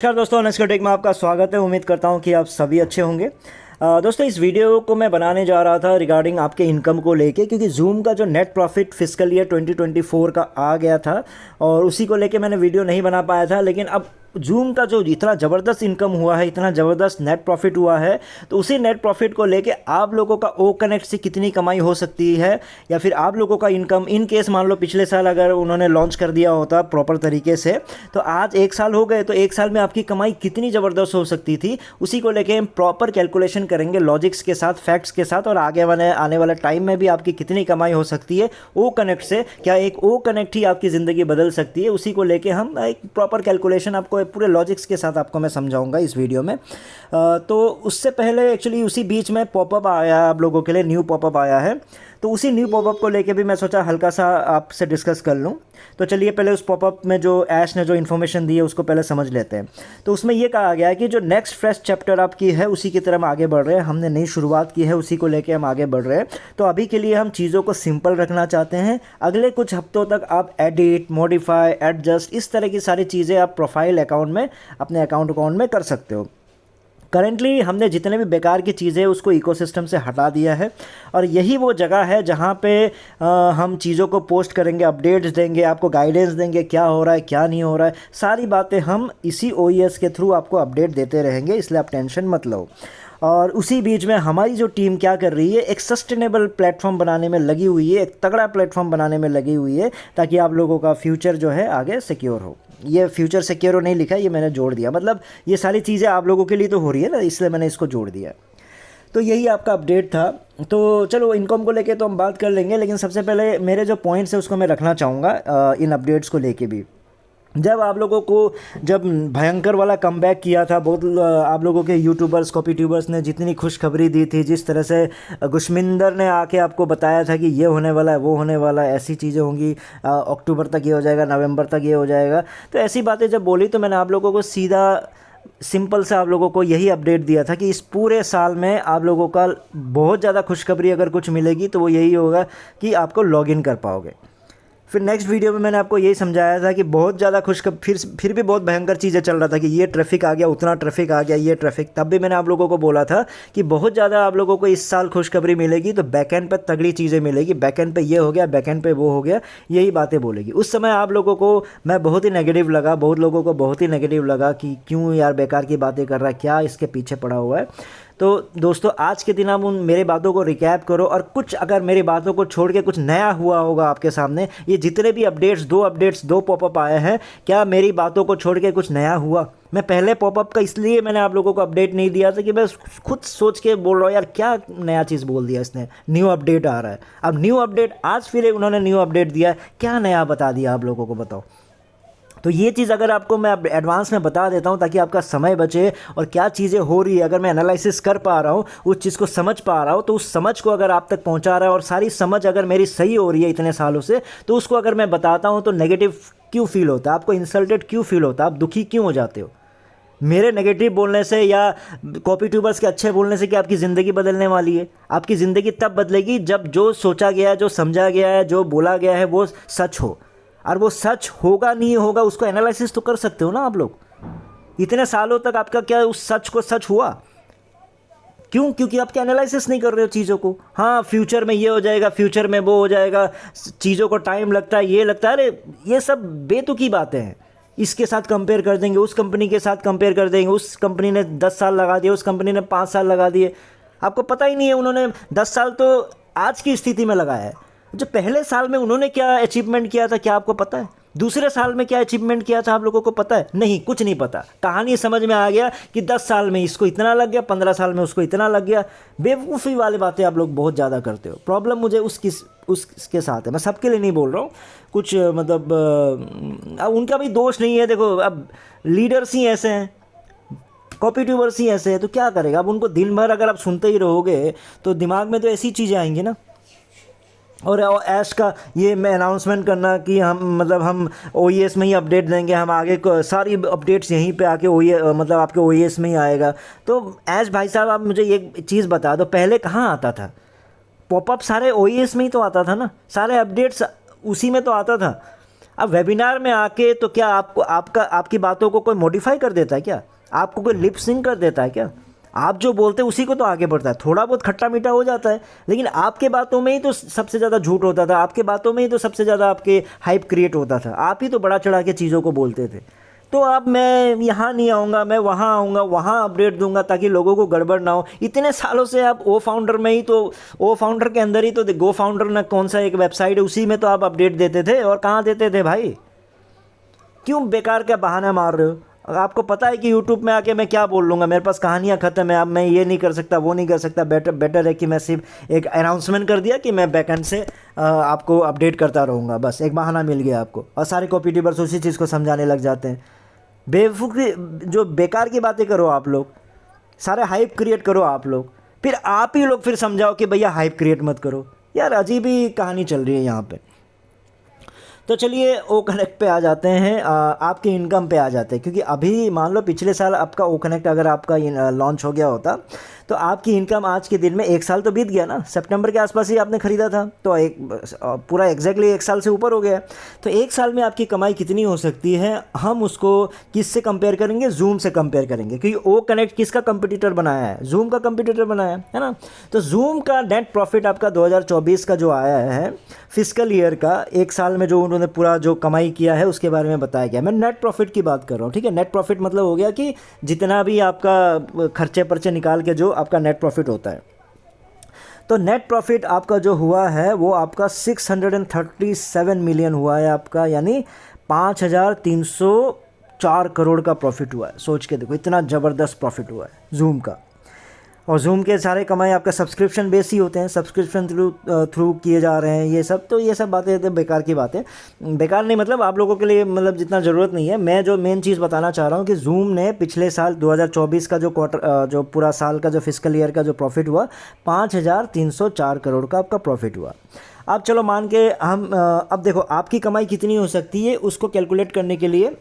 नमस्कार दोस्तों, अनस्कर टेक में आपका स्वागत है। उम्मीद करता हूं कि आप सभी अच्छे होंगे। दोस्तों, इस वीडियो को मैं बनाने जा रहा था रिगार्डिंग आपके इनकम को लेके, क्योंकि जूम का जो नेट प्रॉफिट फिस्कल ईयर 2024 का आ गया था और उसी को लेके मैंने वीडियो नहीं बना पाया था। लेकिन अब जूम का जो इतना ज़बरदस्त इनकम हुआ है, इतना ज़बरदस्त नेट प्रॉफिट हुआ है, तो उसी नेट प्रॉफिट को लेके आप लोगों का ओ कनेक्ट से कितनी कमाई हो सकती है, या फिर आप लोगों का इनकम इन केस मान लो पिछले साल अगर उन्होंने लॉन्च कर दिया होता प्रॉपर तरीके से, तो आज 1 साल हो गए, तो 1 साल में आपकी कमाई कितनी ज़बरदस्त हो सकती थी, उसी को लेके हम प्रॉपर कैलकुलेशन करेंगे लॉजिक्स के साथ, फैक्ट्स के साथ, और आगे आने वाले टाइम में भी आपकी कितनी कमाई हो सकती है ओ कनेक्ट से। क्या एक ओ कनेक्ट ही आपकी ज़िंदगी बदल सकती है, उसी को लेके हम एक प्रॉपर कैलकुलेशन आपको पूरे लॉजिक्स के साथ आपको मैं समझाऊंगा इस वीडियो में। तो उससे पहले एक्चुअली उसी बीच में पॉपअप आया आप लोगों के लिए, न्यू पॉपअप आया है, तो उसी न्यू पॉपअप को लेके भी मैं सोचा हल्का सा आपसे डिस्कस कर लूँ। तो चलिए पहले उस पॉपअप में जो ऐश ने जो इन्फॉर्मेशन दी है उसको पहले समझ लेते हैं। तो उसमें ये कहा गया है कि जो नेक्स्ट फ्रेश चैप्टर आपकी है उसी की तरफ हम आगे बढ़ रहे हैं, हमने नई शुरुआत की है, उसी को लेके हम आगे बढ़ रहे हैं। तो अभी के लिए हम चीज़ों को सिंपल रखना चाहते हैं। अगले कुछ हफ्तों तक आप एडिट, मॉडिफाई, एडजस्ट, इस तरह की सारी चीज़ें आप प्रोफाइल अकाउंट में, अपने अकाउंट में कर सकते हो। करेंटली हमने जितने भी बेकार की चीज़ें उसको इकोसिस्टम से हटा दिया है, और यही वो जगह है जहाँ पे हम चीज़ों को पोस्ट करेंगे, अपडेट्स देंगे, आपको गाइडेंस देंगे क्या हो रहा है क्या नहीं हो रहा है, सारी बातें हम इसी ओईएस के थ्रू आपको अपडेट देते रहेंगे, इसलिए आप टेंशन मत लो। और उसी बीच में हमारी जो टीम क्या कर रही है, एक सस्टेनेबल प्लेटफॉर्म बनाने में लगी हुई है, एक तगड़ा प्लेटफॉर्म बनाने में लगी हुई है, ताकि आप लोगों का फ्यूचर जो है आगे सिक्योर हो। ये फ्यूचर सिक्योर नहीं लिखा है, ये मैंने जोड़ दिया, मतलब ये सारी चीज़ें आप लोगों के लिए तो हो रही है ना, इसलिए मैंने इसको जोड़ दिया। तो यही आपका अपडेट था। तो चलो इनकम को लेके तो हम बात कर लेंगे, लेकिन सबसे पहले मेरे जो पॉइंट्स है उसको मैं रखना चाहूँगा इन अपडेट्स को लेके भी। जब आप लोगों को जब भयंकर वाला कमबैक किया था, बहुत आप लोगों के यूट्यूबर्स, कॉपी ट्यूबर्स ने जितनी खुशखबरी दी थी, जिस तरह से गुशमिंदर ने आके आपको बताया था कि ये होने वाला है, वो होने वाला है, ऐसी चीज़ें होंगी, अक्टूबर तक ये हो जाएगा, नवंबर तक ये हो जाएगा, तो ऐसी बातें जब बोली तो मैंने आप लोगों को सीधा सिंपल से आप लोगों को यही अपडेट दिया था कि इस पूरे साल में आप लोगों का बहुत ज़्यादा खुशखबरी अगर कुछ मिलेगी तो वो यही होगा कि आपको लॉगिन कर पाओगे। फिर नेक्स्ट वीडियो में मैंने आपको यही समझाया था कि बहुत ज़्यादा फिर भी बहुत भयंकर चीज़ें चल रहा था कि ये ट्रैफिक आ गया, उतना ट्रैफिक आ गया, ये ट्रैफिक, तब भी मैंने आप लोगों को बोला था कि बहुत ज़्यादा आप लोगों को इस साल खुशखबरी मिलेगी, तो बैकएंड पे तगड़ी चीज़ें मिलेगी, बैकएंड पे ये हो गया, बैकएंड पे वो हो गया, यही बातें बोलेगी। उस समय आप लोगों को मैं बहुत ही नेगेटिव लगा, बहुत लोगों को बहुत ही नेगेटिव लगा कि क्यों यार बेकार की बातें कर रहा है, क्या इसके पीछे पड़ा हुआ है। तो दोस्तों, आज के दिन आप उन मेरे बातों को रिकैप करो, और कुछ अगर मेरी बातों को छोड़ के कुछ नया हुआ होगा आपके सामने, ये जितने भी अपडेट्स दो पॉपअप आए हैं, क्या मेरी बातों को छोड़ के कुछ नया हुआ? मैं पहले पॉपअप का इसलिए मैंने आप लोगों को अपडेट नहीं दिया था कि मैं खुद सोच के बोल रहा हूँ यार क्या नया चीज़ बोल दिया इसने, न्यू अपडेट आ रहा है। अब न्यू अपडेट आज फिर उन्होंने न्यू अपडेट दिया, क्या नया बता दिया आप लोगों को, बताओ। तो ये चीज़ अगर आपको मैं एडवांस में बता देता हूँ ताकि आपका समय बचे, और क्या चीज़ें हो रही है अगर मैं एनालिसिस कर पा रहा हूँ, उस चीज़ को समझ पा रहा हूँ, तो उस समझ को अगर आप तक पहुँचा रहा है और सारी समझ अगर मेरी सही हो रही है इतने सालों से, तो उसको अगर मैं बताता हूँ तो नेगेटिव क्यों फील होता है आपको, इंसल्टेड क्यों फील होता है, आप दुखी क्यों हो जाते हो? मेरे नेगेटिव बोलने से या कॉपी ट्यूबर्स के अच्छे बोलने से क्या आपकी ज़िंदगी बदलने वाली है? आपकी ज़िंदगी तब बदलेगी जब जो सोचा गया है, जो समझा गया है, जो बोला गया है वो सच हो। और वो सच होगा नहीं होगा उसको एनालिसिस तो कर सकते हो ना आप लोग। इतने सालों तक आपका क्या उस सच को सच हुआ? क्यों? क्योंकि आप क्या एनालिसिस नहीं कर रहे हो चीज़ों को। हाँ, फ्यूचर में ये हो जाएगा, फ्यूचर में वो हो जाएगा, चीज़ों को टाइम लगता है, ये लगता है, अरे ये सब बेतुकी बातें हैं। इसके साथ कंपेयर कर देंगे, उस कंपनी के साथ कंपेयर कर देंगे, उस कंपनी ने 10 साल लगा दिए, उस कंपनी ने 5 साल लगा दिए, आपको पता ही नहीं है उन्होंने 10 साल तो आज की स्थिति में लगाया है। जो पहले साल में उन्होंने क्या अचीवमेंट किया था क्या आपको पता है? दूसरे साल में क्या अचीवमेंट किया था आप लोगों को पता है? नहीं, कुछ नहीं पता। कहानी समझ में आ गया कि 10 साल में इसको इतना लग गया, 15 साल में उसको इतना लग गया। बेवकूफ़ी वाली बातें आप लोग बहुत ज़्यादा करते हो। प्रॉब्लम मुझे उसके साथ है, मैं सबके लिए नहीं बोल रहा हूँ, कुछ मतलब अब उनका भी दोष नहीं है। देखो, अब लीडर्स ही ऐसे हैं, कॉपी ट्यूबर्स ही ऐसे हैं, तो क्या करेगा? अब उनको दिन भर अगर आप सुनते ही रहोगे तो दिमाग में तो ऐसी चीज़ें आएंगी ना। और ऐश का ये मैं अनाउंसमेंट करना कि हम ओईएस में ही अपडेट देंगे, हम आगे सारी अपडेट्स यहीं पे आके मतलब आपके ओईएस में ही आएगा। तो ऐश भाई साहब, आप मुझे एक चीज़ बता दो, पहले कहाँ आता था पॉपअप? सारे ओईएस में ही तो आता था ना, सारे अपडेट्स उसी में तो आता था। अब वेबिनार में आके तो क्या आपको आपकी बातों को कोई मॉडिफाई कर देता है क्या? आपको कोई लिप सिंक कर देता है क्या? आप जो बोलते हैं उसी को तो आगे बढ़ता है, थोड़ा बहुत खट्टा मीठा हो जाता है, लेकिन आपके बातों में ही तो सबसे ज़्यादा झूठ होता था, आपके बातों में ही तो सबसे ज़्यादा आपके हाइप क्रिएट होता था, आप ही तो बड़ा चढ़ा के चीज़ों को बोलते थे। तो अब मैं यहाँ नहीं आऊँगा, मैं वहाँ आऊँगा, वहाँ अपडेट दूंगा ताकि लोगों को गड़बड़ ना हो। इतने सालों से आप ओ फाउंडर में ही तो, ओ फाउंडर के अंदर ही तो गो फाउंडर ना कौन सा एक वेबसाइट है, उसी में तो आप अपडेट देते थे। और कहाँ देते थे भाई? क्यों बेकार का बहाना मार रहे हो? आपको पता है कि यूट्यूब में आके मैं क्या बोल लूँगा, मेरे पास कहानियाँ ख़त्म है, अब मैं ये नहीं कर सकता, वो नहीं कर सकता। बेटर है कि मैं सिर्फ एक अनाउंसमेंट कर दिया कि मैं बैकएंड से आपको अपडेट करता रहूँगा, बस एक बहाना मिल गया आपको। और सारे कॉम्पिटिटर्स उसी चीज़ को समझाने लग जाते हैं। बेवकूफ़ी, जो बेकार की बातें करो आप लोग, सारे हाइप क्रिएट करो आप लोग, फिर आप ही लोग फिर समझाओ कि भैया हाइप क्रिएट मत करो। यार अजीब ही कहानी चल रही है यहाँ पे। तो चलिए ओ कनेक्ट पे आ जाते हैं, आपकी इनकम पे आ जाते हैं। क्योंकि अभी मान लो पिछले साल आपका ओ कनेक्ट अगर आपका लॉन्च हो गया होता तो आपकी इनकम आज के दिन में, एक साल तो बीत गया ना, सितंबर के आसपास ही आपने ख़रीदा था, तो एक पूरा एग्जैक्टली एक साल से ऊपर हो गया। तो एक साल में आपकी कमाई कितनी हो सकती है, हम उसको किससे कंपेयर करेंगे? जूम से कंपेयर करेंगे। क्योंकि ओ कनेक्ट किसका कंपटीटर बनाया है? जूम का कंपटीटर बनाया है ना। तो जूम का नेट प्रॉफिट आपका 2024 का जो आया है फिस्कल ईयर का, एक साल में जो उन्होंने पूरा जो कमाई किया है उसके बारे में बताया गया। मैं नेट प्रॉफिट की बात कर रहा हूँ, ठीक है। नेट प्रॉफिट मतलब हो गया कि जितना भी आपका खर्चे पर्चे निकाल के जो आपका नेट प्रॉफिट होता है। तो नेट प्रॉफिट आपका जो हुआ है वो आपका 637 मिलियन हुआ है आपका, यानी 5304 करोड़ का प्रॉफिट हुआ है। सोच के देखो, इतना ज़बरदस्त प्रॉफिट हुआ है जूम का। और जूम के सारे कमाई आपका सब्सक्रिप्शन बेस ही होते हैं, सब्सक्रिप्शन थ्रू किए जा रहे हैं ये सब। तो ये सब बातें तो बेकार की बातें, बेकार नहीं मतलब आप लोगों के लिए मतलब जितना ज़रूरत नहीं है। मैं जो मेन चीज़ बताना चाह रहा हूँ कि जूम ने पिछले साल 2024 का जो क्वार्टर, जो पूरा साल का जो फिस्कल ईयर का जो प्रॉफिट हुआ 5304 करोड़ का आपका प्रॉफिट हुआ। अब चलो मान के हम अब देखो आपकी कमाई कितनी हो सकती है उसको कैलकुलेट करने के लिए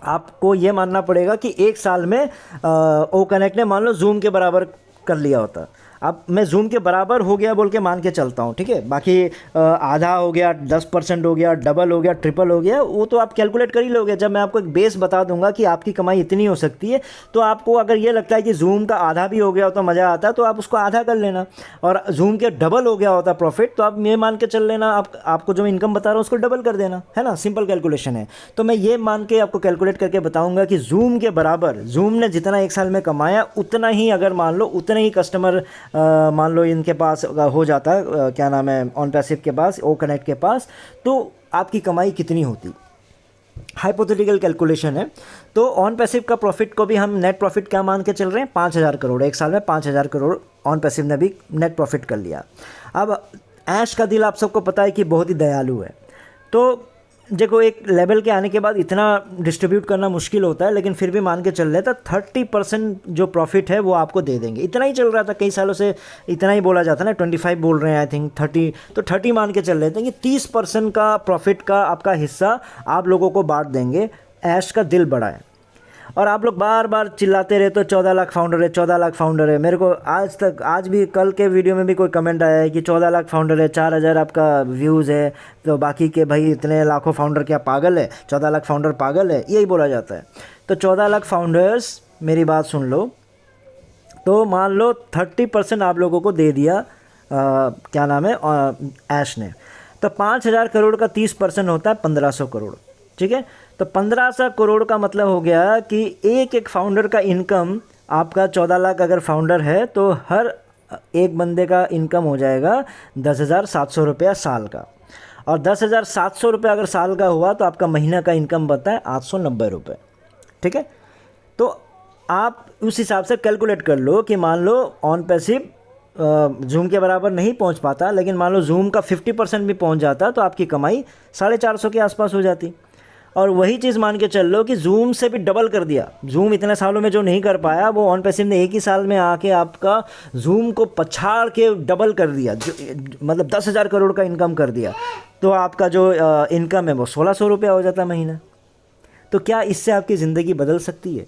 आपको ये मानना पड़ेगा कि एक साल में ओ कनेक्ट ने मान लो जूम के बराबर कर लिया होता। अब मैं जूम के बराबर हो गया बोल के मान के चलता हूँ, ठीक है। बाकी आधा हो गया, 10% हो गया, डबल हो गया, ट्रिपल हो गया, वो तो आप कैलकुलेट कर ही लोगे। जब मैं आपको एक बेस बता दूंगा कि आपकी कमाई इतनी हो सकती है, तो आपको अगर ये लगता है कि जूम का आधा भी हो गया होता मज़ा आता, तो आप उसको आधा कर लेना। और जूम के डबल हो गया होता प्रॉफिट, तो आप ये मान के चल लेना, आपको जो इनकम बता रहा हूँ उसको डबल कर देना, है ना। सिंपल कैलकुलेशन है। तो मैं ये मान के आपको कैलकुलेट करके बताऊँगा कि जूम के बराबर, जूम ने जितना एक साल में कमाया उतना ही, अगर मान लो उतने ही कस्टमर मान लो इनके पास हो जाता है, क्या नाम है, ऑन पैसिव के पास, ओ कनेक्ट के पास, तो आपकी कमाई कितनी होती। हाइपोथेटिकल कैलकुलेशन है। तो ऑन पैसिव का प्रॉफिट को भी हम नेट प्रॉफिट क्या मान के चल रहे हैं? 5000 करोड़। एक साल में 5000 करोड़ ऑन पैसिव ने भी नेट प्रॉफिट कर लिया। अब ऐश का दिल आप सबको पता है कि बहुत ही दयालु है। तो देखो एक लेवल के आने के बाद इतना डिस्ट्रीब्यूट करना मुश्किल होता है, लेकिन फिर भी मान के चल रहे था 30% जो प्रॉफिट है वो आपको दे देंगे। इतना ही चल रहा था कई सालों से, इतना ही बोला जाता ना, 25 बोल रहे हैं आई थिंक, 30, तो 30 मान के चल रहे थे कि 30% का प्रॉफिट का आपका हिस्सा आप लोगों को बांट देंगे। ऐश का दिल बड़ा है। और आप लोग बार बार चिल्लाते रहे तो 14 लाख फाउंडर है, 14 लाख फाउंडर है। मेरे को आज तक, आज भी कल के वीडियो में भी कोई कमेंट आया है कि 14 लाख फाउंडर है, 4000 आपका व्यूज़ है, तो बाकी के भाई इतने लाखों फाउंडर क्या पागल है? 14 लाख फाउंडर पागल है, यही बोला जाता है। तो 14 लाख फाउंडर्स, मेरी बात सुन लो, तो मान लो 30% आप लोगों को दे दिया क्या नाम है, ऐश ने। तो 5000 करोड़ का 30% होता है 1500 करोड़, ठीक है। तो 1500 करोड़ का मतलब हो गया कि एक एक फाउंडर का इनकम आपका 14 लाख अगर फाउंडर है तो हर एक बंदे का इनकम हो जाएगा 10,700 रुपया साल का। और 10,700 रुपये अगर साल का हुआ तो आपका महीना का इनकम बनता है 890 रुपये, ठीक है। तो आप उस हिसाब से कैलकुलेट कर लो कि मान लो ऑन पैसिव जूम के बराबर नहीं पहुंच पाता, लेकिन मान लो जूम का 50% भी पहुंच जाता तो आपकी कमाई 450 के आसपास हो जाती। और वही चीज़ मान के चल लो कि जूम से भी डबल कर दिया। जूम इतने सालों में जो नहीं कर पाया वो ऑन पैसिव ने एक ही साल में आके आपका जूम को पछाड़ के डबल कर दिया, मतलब 10,000 करोड़ का इनकम कर दिया। तो आपका जो इनकम है वो 1600 रुपया हो जाता महीना। तो क्या इससे आपकी ज़िंदगी बदल सकती है?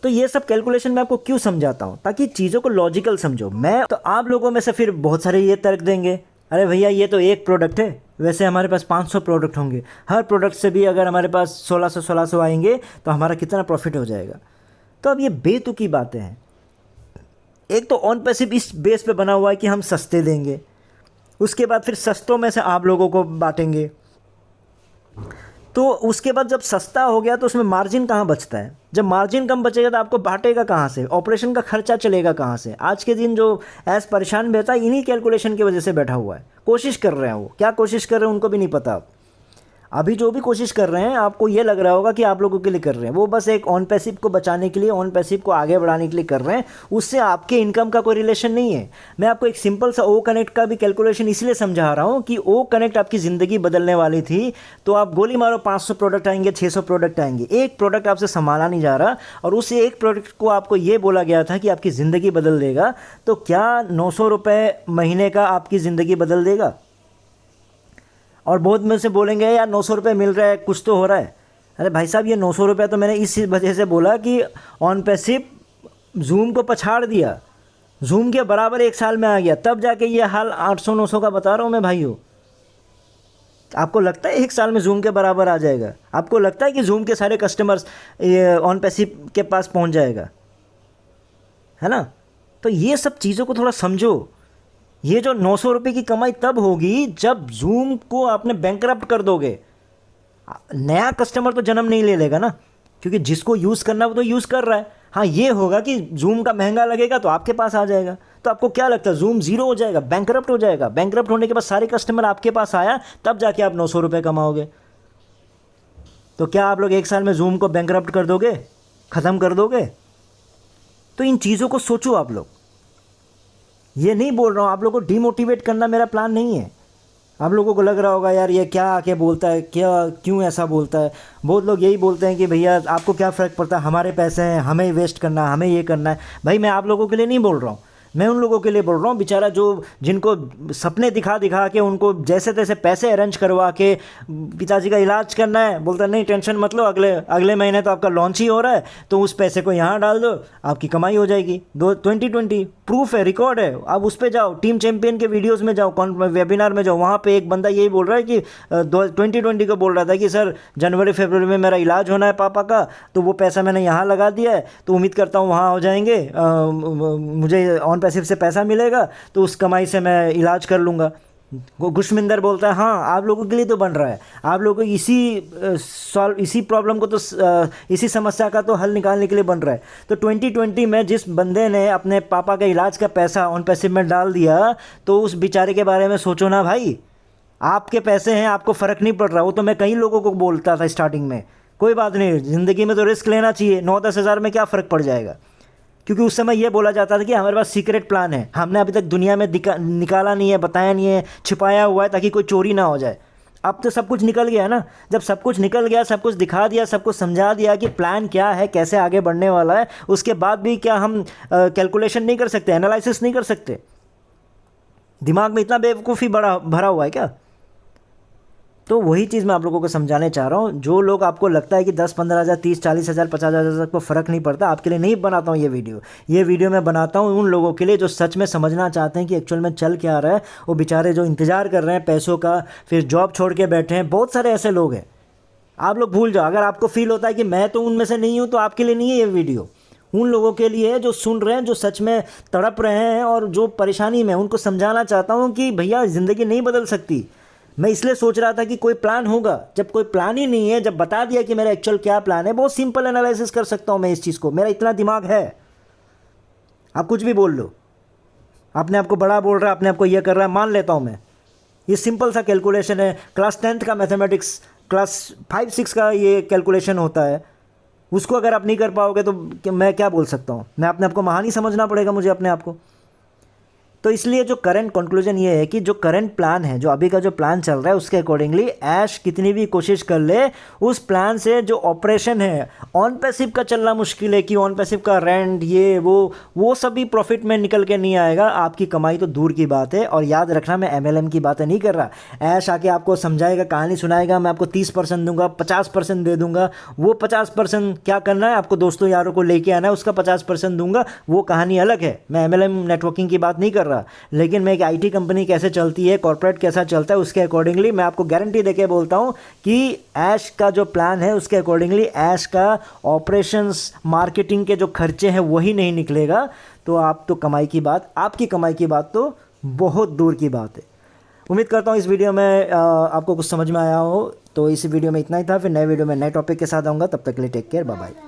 तो ये सब कैलकुलेशन मैं आपको क्यों समझाता हूँ, ताकि चीज़ों को लॉजिकल समझो। मैं तो आप लोगों में से फिर बहुत सारे ये तर्क देंगे अरे भैया ये तो एक प्रोडक्ट है, वैसे हमारे पास 500 प्रोडक्ट होंगे, हर प्रोडक्ट से भी अगर हमारे पास 1600 आएंगे तो हमारा कितना प्रॉफिट हो जाएगा। तो अब ये बेतुकी बातें हैं। एक तो ऑन पैसिव इस बेस पे बना हुआ है कि हम सस्ते देंगे, उसके बाद फिर सस्तों में से आप लोगों को बांटेंगे, तो उसके बाद जब सस्ता हो गया तो उसमें मार्जिन कहाँ बचता है। जब मार्जिन कम बचेगा तो आपको बांटेगा कहाँ से, ऑपरेशन का खर्चा चलेगा कहाँ से। आज के दिन जो ऐस परेशान बैठा है इन्हीं कैलकुलेशन की वजह से बैठा हुआ है। कोशिश कर रहे हैं, वो क्या कोशिश कर रहे हैं उनको भी नहीं पता। अभी जो भी कोशिश कर रहे हैं आपको ये लग रहा होगा कि आप लोगों के लिए कर रहे हैं, वो बस एक ऑन पैसिव को बचाने के लिए, ऑन पैसिव को आगे बढ़ाने के लिए कर रहे हैं, उससे आपके इनकम का कोई रिलेशन नहीं है। मैं आपको एक सिंपल सा ओ कनेक्ट का भी कैलकुलेशन इसलिए समझा रहा हूँ कि ओ कनेक्ट आपकी ज़िंदगी बदलने वाली थी, तो आप गोली मारो 500 प्रोडक्ट आएंगे, 600 प्रोडक्ट आएंगे, एक प्रोडक्ट आपसे संभाला नहीं जा रहा और उस एक प्रोडक्ट को आपको ये बोला गया था कि आपकी ज़िंदगी बदल देगा। तो क्या 900 रुपये महीने का आपकी ज़िंदगी बदल देगा? और बहुत में से बोलेंगे यार 900 रुपये मिल रहा है, कुछ तो हो रहा है। अरे भाई साहब, ये 900 रुपये तो मैंने इस वजह से बोला कि ऑन पैसिव जूम को पछाड़ दिया, जूम के बराबर एक साल में आ गया, तब जाके ये हाल 800-900 का बता रहा हूँ मैं भाइयों। आपको लगता है एक साल में जूम के बराबर आ जाएगा? आपको लगता है कि जूम के सारे कस्टमर्स ऑन पैसिव के पास पहुँच जाएगा? है ना? तो ये सब चीज़ों को थोड़ा समझो। ये जो 900 रुपये की कमाई तब होगी जब जूम को आपने बैंकरप्ट कर दोगे। नया कस्टमर तो जन्म नहीं ले लेगा ना, क्योंकि जिसको यूज़ करना वो तो यूज़ कर रहा है। हाँ, ये होगा कि जूम का महंगा लगेगा तो आपके पास आ जाएगा। तो आपको क्या लगता है जूम ज़ीरो हो जाएगा, बैंकरप्ट हो जाएगा? बैंकरप्ट होने के बाद सारे कस्टमर आपके पास आया तब जाके आप 900 रुपये कमाओगे। तो क्या आप लोग एक साल में जूम को बैंकरप्ट कर दोगे, ख़त्म कर दोगे? तो इन चीज़ों को सोचो आप लोग। ये नहीं बोल रहा हूँ आप लोगों को डिमोटिवेट करना मेरा प्लान नहीं है। आप लोगों को लग रहा होगा यार ये क्या आके बोलता है, क्या क्यों ऐसा बोलता है। बहुत लोग यही बोलते हैं कि भैया आपको क्या फ़र्क पड़ता है, हमारे पैसे हैं, हमें वेस्ट करना है, हमें ये करना है। भाई मैं आप लोगों के लिए नहीं बोल रहा हूँ, मैं उन लोगों के लिए बोल रहा हूँ बेचारा जो जिनको सपने दिखा दिखा के, उनको जैसे तैसे पैसे अरेंज करवा के पिताजी का इलाज करना है। बोलता नहीं टेंशन मत लो, अगले अगले महीने तो आपका लॉन्च ही हो रहा है, तो उस पैसे को यहाँ डाल दो, आपकी कमाई हो जाएगी। 2020 प्रूफ है, रिकॉर्ड है। आप उस पर जाओ, टीम चैंपियन के वीडियोज़ में जाओ, वेबिनार में जाओ, वहाँ पर एक बंदा यही बोल रहा है कि 2020 को बोल रहा था कि सर जनवरी फरवरी में मेरा इलाज होना है पापा का, तो वो पैसा मैंने यहाँ लगा दिया है, तो उम्मीद करता हूँ वहाँ हो जाएंगे, मुझे ऑन पैसिव से पैसा मिलेगा तो उस कमाई से मैं इलाज कर लूँगा। गुशमिंदर बोलता है हाँ आप लोगों के लिए तो बन रहा है, आप लोगों को इसी प्रॉब्लम को तो इसी समस्या का तो हल निकालने के लिए बन रहा है। तो 2020 में जिस बंदे ने अपने पापा का इलाज का पैसा ऑन पैसिव में डाल दिया, तो उस बेचारे के बारे में सोचो ना भाई। आपके पैसे हैं, आपको फ़र्क नहीं पड़ रहा। वो तो मैं कई लोगों को बोलता था स्टार्टिंग में, कोई बात नहीं, ज़िंदगी में तो रिस्क लेना चाहिए, 9-10 हज़ार में क्या फ़र्क पड़ जाएगा। क्योंकि उस समय ये बोला जाता था कि हमारे पास सीक्रेट प्लान है, हमने अभी तक दुनिया में निकाला नहीं है, बताया नहीं है, छिपाया हुआ है ताकि कोई चोरी ना हो जाए। अब तो सब कुछ निकल गया है ना। जब सब कुछ निकल गया, सब कुछ दिखा दिया, सब कुछ समझा दिया कि प्लान क्या है, कैसे आगे बढ़ने वाला है, उसके बाद भी क्या हम कैलकुलेशन नहीं कर सकते, एनालिसिस नहीं कर सकते? दिमाग में इतना बेवकूफ़ी भरा हुआ है क्या? तो वही चीज़ मैं आप लोगों को समझाने चाह रहा हूँ। जो लोग आपको लगता है कि 10-15 हज़ार, 30-40 हज़ार, 50 हज़ार तक को फ़र्क नहीं पड़ता, आपके लिए नहीं बनाता हूँ ये वीडियो मैं बनाता हूँ उन लोगों के लिए जो सच में समझना चाहते हैं कि एक्चुअल में चल क्या रहा है। वो बेचारे जो इंतज़ार कर रहे हैं पैसों का, फिर जॉब छोड़ के बैठे हैं, बहुत सारे ऐसे लोग हैं। आप लोग भूल जाओ। अगर आपको फील होता है कि मैं तो उनमें से नहीं हूँ, तो आपके लिए नहीं है ये वीडियो। उन लोगों के लिए है जो सुन रहे हैं, जो सच में तड़प रहे हैं और जो परेशानी में, उनको समझाना चाहता हूँ कि भैया ज़िंदगी नहीं बदल सकती। मैं इसलिए सोच रहा था कि कोई प्लान होगा, जब कोई प्लान ही नहीं है, जब बता दिया कि मेरा एक्चुअल क्या प्लान है, बहुत सिंपल एनालिसिस कर सकता हूँ मैं इस चीज़ को, मेरा इतना दिमाग है। आप कुछ भी बोल लो, अपने आप को बड़ा बोल रहा है, अपने आप को ये कर रहा है, मान लेता हूँ मैं। ये सिंपल सा कैलकुलेशन है, क्लास 10th का मैथमेटिक्स, क्लास 5-6 का ये कैलकुलेशन होता है। उसको अगर आप नहीं कर पाओगे तो मैं क्या बोल सकता हूँ? मैं अपने आप को महान ही समझना पड़ेगा मुझे अपने आप को। तो इसलिए जो करंट कंक्लूजन ये है कि जो करंट प्लान है, जो अभी का जो प्लान चल रहा है, उसके अकॉर्डिंगली ऐश कितनी भी कोशिश कर ले, उस प्लान से जो ऑपरेशन है, ऑन पैसिव का चलना मुश्किल है कि ऑन पैसिव का रेंट ये वो सभी प्रॉफिट में निकल के नहीं आएगा। आपकी कमाई तो दूर की बात है। और याद रखना, मैं MLM की बातें नहीं कर रहा। ऐश आके आपको समझाएगा, कहानी सुनाएगा, मैं आपको 30% दूंगा, 50% दे दूंगा। वो 50% क्या करना है, आपको दोस्तों यारों को लेके आना है, उसका 50% दूंगा, वो कहानी अलग है। मैं MLM नेटवर्किंग की बात नहीं कर रहा। रहा, लेकिन मैं एक आईटी कंपनी कैसे चलती है, कॉर्पोरेट कैसा चलता है, उसके अकॉर्डिंगली मैं आपको गारंटी देके बोलता हूँ कि ऐश का जो प्लान है उसके अकॉर्डिंगली ऐश का ऑपरेशंस मार्केटिंग के जो खर्चे हैं वही नहीं निकलेगा, तो आप तो कमाई की बात, आपकी कमाई की बात तो बहुत दूर की बात है। उम्मीद करता हूँ इस वीडियो में आपको कुछ समझ में आया हो। तो इस वीडियो में इतना ही था, फिर नए वीडियो में नए टॉपिक के साथ आऊँगा, तब तक के लिए टेक केयर, बाय बाय।